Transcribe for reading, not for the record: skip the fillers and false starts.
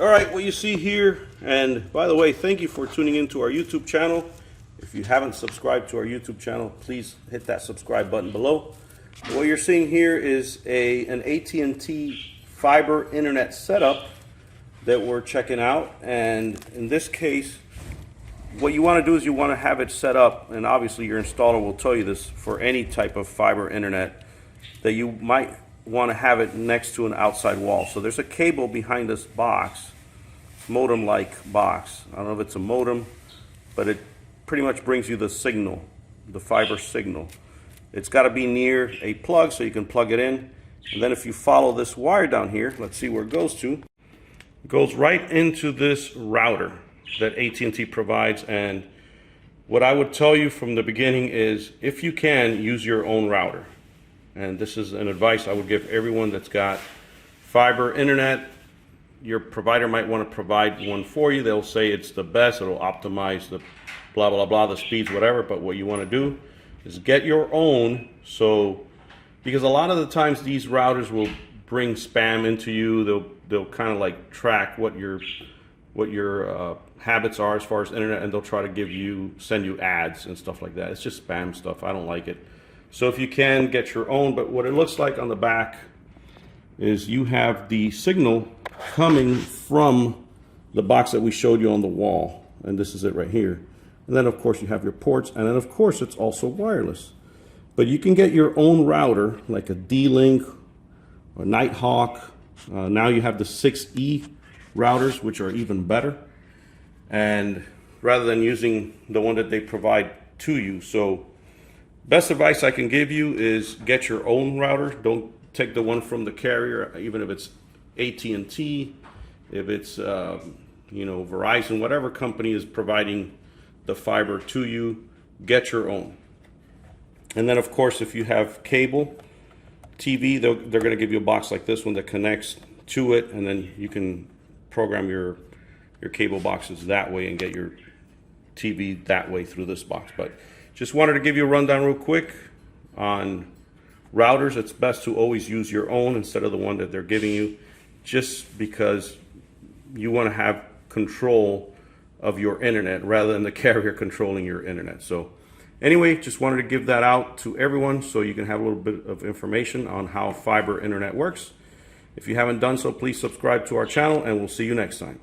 All right, what you see here, and by the way, thank you for tuning into our YouTube channel. If you haven't subscribed to our YouTube channel, please hit that subscribe button below. What you're seeing here is an AT&T Fiber Internet setup that we're checking out. And in this case, what you want to do is you want to have it set up, and obviously your installer will tell you this for any type of fiber internet, that you might want to have it next to an outside wall. So there's a cable behind this box, modem-like box. I don't know if it's a modem, but it pretty much brings you the signal, the fiber signal. It's got to be near a plug so you can plug it in. And then if you follow this wire down here, let's see where it goes to. It goes right into this router that AT&T provides. And what I would tell you from the beginning is, if you can, use your own router. And this is an advice I would give everyone that's got fiber internet. Your provider might want to provide one for you. They'll say it's the best, it'll optimize the blah, blah, blah, the speeds, whatever. But what you want to do is get your own. So, because a lot of the times these routers will bring spam into you. They'll kind of like track what your habits are as far as internet, and they'll try to send you ads and stuff like that. It's just spam stuff. I don't like it. So if you can, get your own. But what it looks like on the back is you have the signal coming from the box that we showed you on the wall. And this is it right here. And then of course you have your ports, and then of course it's also wireless. But you can get your own router, like a D-Link or Nighthawk. Now you have the 6E routers, which are even better. And rather than using the one that they provide to you. So best advice I can give you is get your own router. Don't take the one from the carrier, even if it's AT&T, if it's Verizon, whatever company is providing the fiber to you, get your own. And then of course, if you have cable TV, they're going to give you a box like this one that connects to it, and then you can program your cable boxes that way and get your TV that way through this box. But just wanted to give you a rundown real quick on routers. It's best to always use your own instead of the one that they're giving you, just because you want to have control of your internet rather than the carrier controlling your internet. So anyway, just wanted to give that out to everyone so you can have a little bit of information on how fiber internet works. If you haven't done so, please subscribe to our channel, and we'll see you next time.